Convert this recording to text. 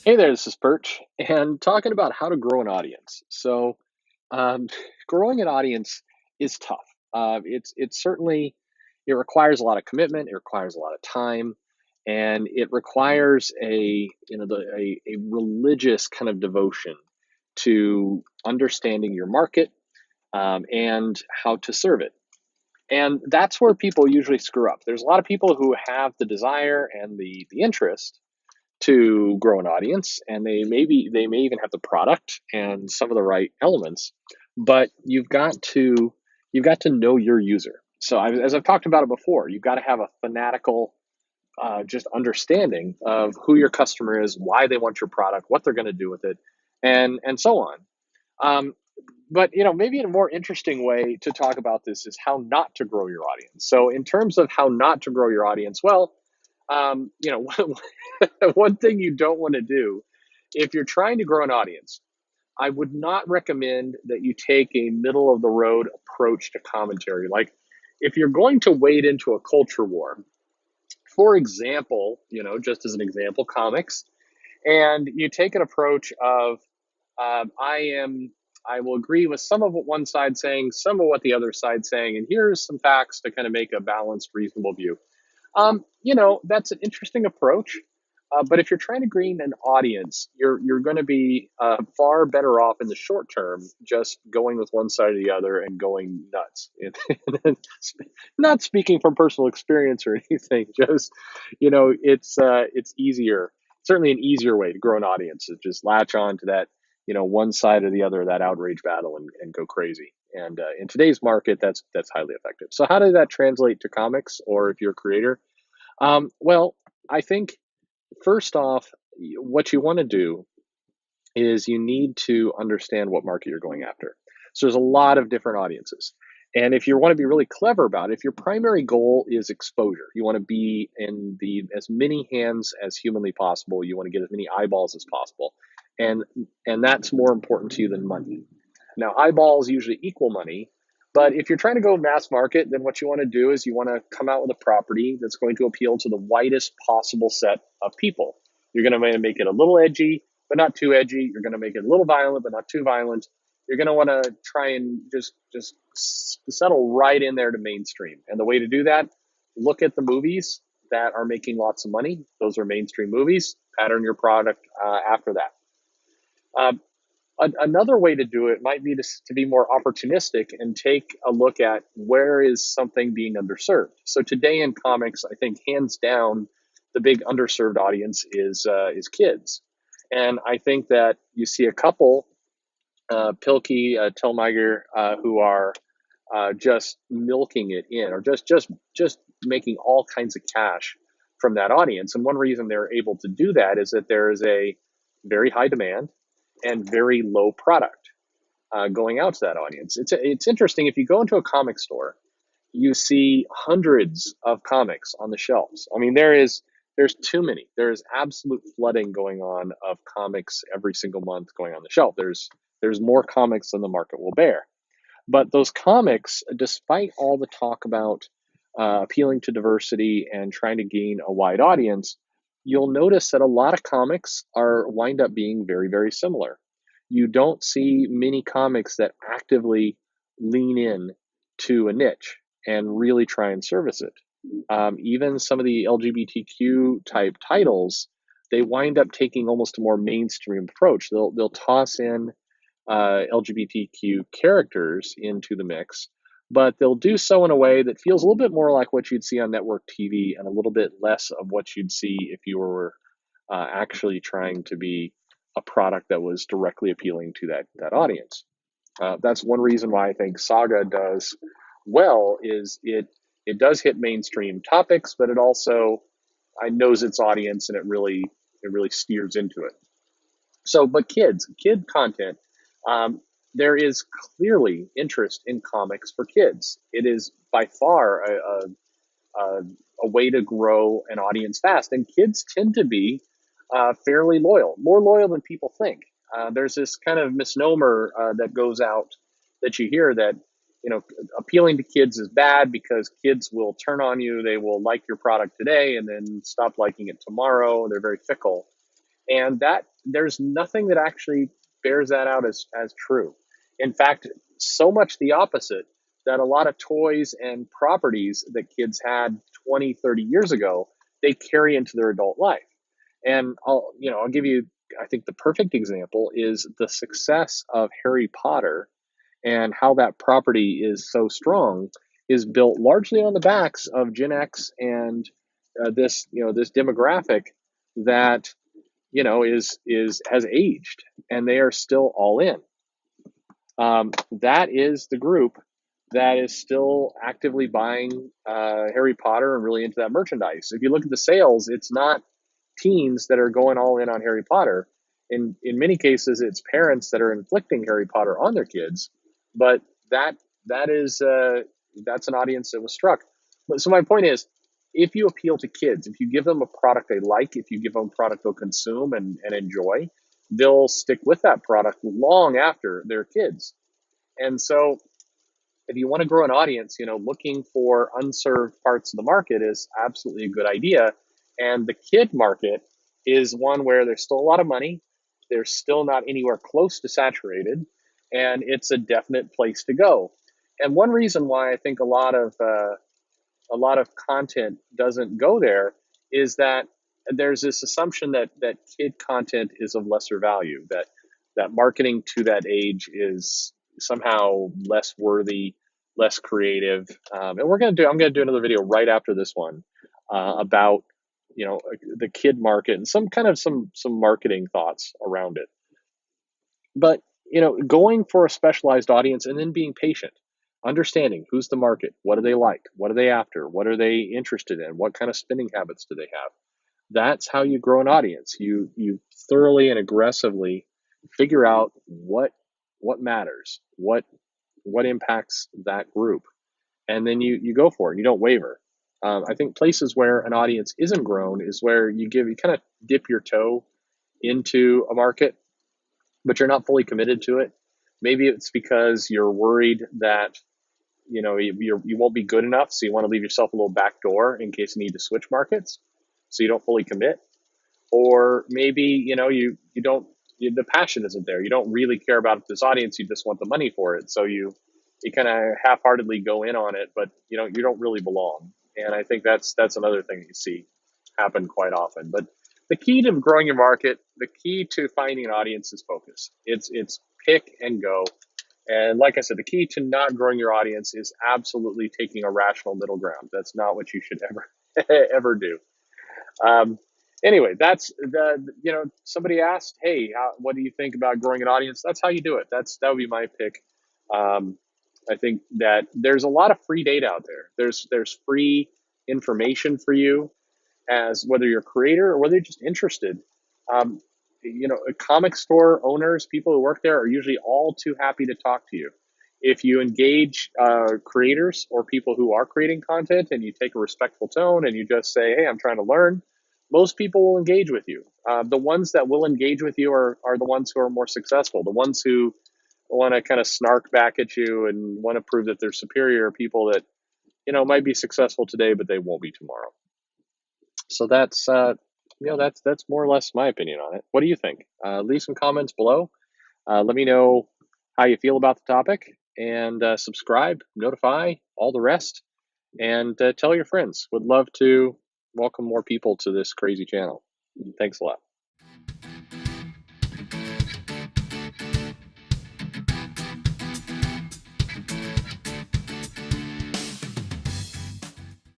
Hey there, this is Perch, and talking about how to grow an audience. Um, growing an audience is tough. It's certainly it requires a lot of commitment. It requires a lot of time, and it requires a religious kind of devotion to understanding your market and how to serve it. And that's where people usually screw up. There's a lot of people who have the desire and the interest to grow an audience, and they may even have the product and some of the right elements, but you've got to know your user. As I've talked about it before, you've got to have a fanatical just understanding of who your customer is, why they want your product, what they're going to do with it, and so on. um, but maybe a more interesting way to talk about this is how not to grow your audience. So in terms of how not to grow your audience, well, one thing you don't want to do if you're trying to grow an audience, I would not recommend that you take a middle of the road approach to commentary. Like if you're going to wade into a culture war, for example, just as an example, comics, and you take an approach of I will agree with some of what one side saying, some of what the other side saying, and here's some facts to kind of make a balanced, reasonable view. That's an interesting approach. But if you're trying to gain an audience, you're going to be far better off in the short term just going with one side or the other and going nuts. Not speaking from personal experience or anything, just it's easier. Certainly, an easier way to grow an audience is just latch on to that one side or the other of that outrage battle and go crazy. And in today's market, that's highly effective. So, how does that translate to comics, or if you're a creator? Well, I think first off, what you want to do is you need to understand what market you're going after. So there's a lot of different audiences. And if you want to be really clever about it, if your primary goal is exposure, you want to be in the as many hands as humanly possible, you want to get as many eyeballs as possible. And that's more important to you than money. Now, eyeballs usually equal money, but if you're trying to go mass market, then what you want to do is you want to come out with a property that's going to appeal to the widest possible set of people. You're going to make it a little edgy, but not too edgy. You're going to make it a little violent, but not too violent. You're going to want to try and just settle right in there to mainstream. And the way to do that, look at the movies that are making lots of money. Those are mainstream movies. Pattern your product after that. Um, Another way to do it might be to be more opportunistic and take a look at where is something being underserved. So today in comics, I think hands down, the big underserved audience is kids, and I think that you see a couple, Pilkey, Tillmeiger, who are just milking it in, or just making all kinds of cash from that audience. And one reason they're able to do that is that there is a very high demand and very low product going out to that audience. It's interesting if you go into a comic store, you see hundreds of comics on the shelves. I mean, there's too many. There's absolute flooding going on of comics every single month going on the shelf. There's more comics than the market will bear. But those comics, despite all the talk about appealing to diversity and trying to gain a wide audience, you'll notice that a lot of comics are wind up being very, very similar. You don't see many comics that actively lean in to a niche and really try and service it. Even some of the LGBTQ type titles, they wind up taking almost a more mainstream approach. They'll toss in LGBTQ characters into the mix, but they'll do so in a way that feels a little bit more like what you'd see on network TV and a little bit less of what you'd see if you were actually trying to be a product that was directly appealing to that audience. That's one reason why I think Saga does well. Is it does hit mainstream topics, but it also I knows its audience, and it really steers into it. So, but kid content, um, there is clearly interest in comics for kids. It is by far a, a way to grow an audience fast, and kids tend to be fairly loyal, more loyal than people think. There's this kind of misnomer that goes out that you hear that appealing to kids is bad because kids will turn on you. They will like your product today and then stop liking it tomorrow. They're very fickle, and there's nothing that actually bears that out as true. In fact, so much the opposite, that a lot of toys and properties that kids had 20, 30 years ago, they carry into their adult life. And I'll give you, I think the perfect example is the success of Harry Potter, and how that property is so strong is built largely on the backs of Gen X and this demographic that is has aged, and they are still all in. That is the group that is still actively buying Harry Potter and really into that merchandise. If you look at the sales, it's not teens that are going all in on Harry Potter. In many cases, it's parents that are inflicting Harry Potter on their kids. But that that is that's an audience that was struck. But so my point is, if you appeal to kids, if you give them a product they like, if you give them a product they'll consume and enjoy, they'll stick with that product long after they're kids. And so if you want to grow an audience, looking for unserved parts of the market is absolutely a good idea. And the kid market is one where there's still a lot of money. There's still not anywhere close to saturated, and it's a definite place to go. And one reason why I think a lot of content doesn't go there is that there's this assumption that kid content is of lesser value, that marketing to that age is somehow less worthy, less creative. And I'm gonna do another video right after this one about the kid market and some marketing thoughts around it. But going for a specialized audience and then being patient, understanding who's the market, what do they like, what are they after, what are they interested in, what kind of spending habits do they have. That's how you grow an audience. You thoroughly and aggressively figure out what matters, what impacts that group, and then you go for it. You don't waver. I think places where an audience isn't grown is where you kind of dip your toe into a market, but you're not fully committed to it. Maybe it's because you're worried that you won't be good enough, so you want to leave yourself a little back door in case you need to switch markets, so you don't fully commit. Or maybe you don't the passion isn't there. You don't really care about this audience. You just want the money for it, so you kind of half-heartedly go in on it, but you don't really belong. And I think that's another thing that you see happen quite often. But the key to growing your market, the key to finding an audience is focus. It's pick and go. And like I said, the key to not growing your audience is absolutely taking a rational middle ground. That's not what you should ever ever do. Um, anyway, that's somebody asked, hey, what do you think about growing an audience? That's how you do it. That would be my pick. Um, I think that there's a lot of free data out there. There's free information for you, as whether you're a creator or whether you're just interested. Um, comic store owners, people who work there, are usually all too happy to talk to you. If you engage creators or people who are creating content, and you take a respectful tone and you just say, hey, I'm trying to learn, most people will engage with you. The ones that will engage with you are the ones who are more successful. The ones who want to kind of snark back at you and want to prove that they're superior are people that might be successful today, but they won't be tomorrow. So that's more or less my opinion on it. What do you think? Leave some comments below. Let me know how you feel about the topic, and subscribe, notify, all the rest, and tell your friends. Would love to welcome more people to this crazy channel. Thanks a lot.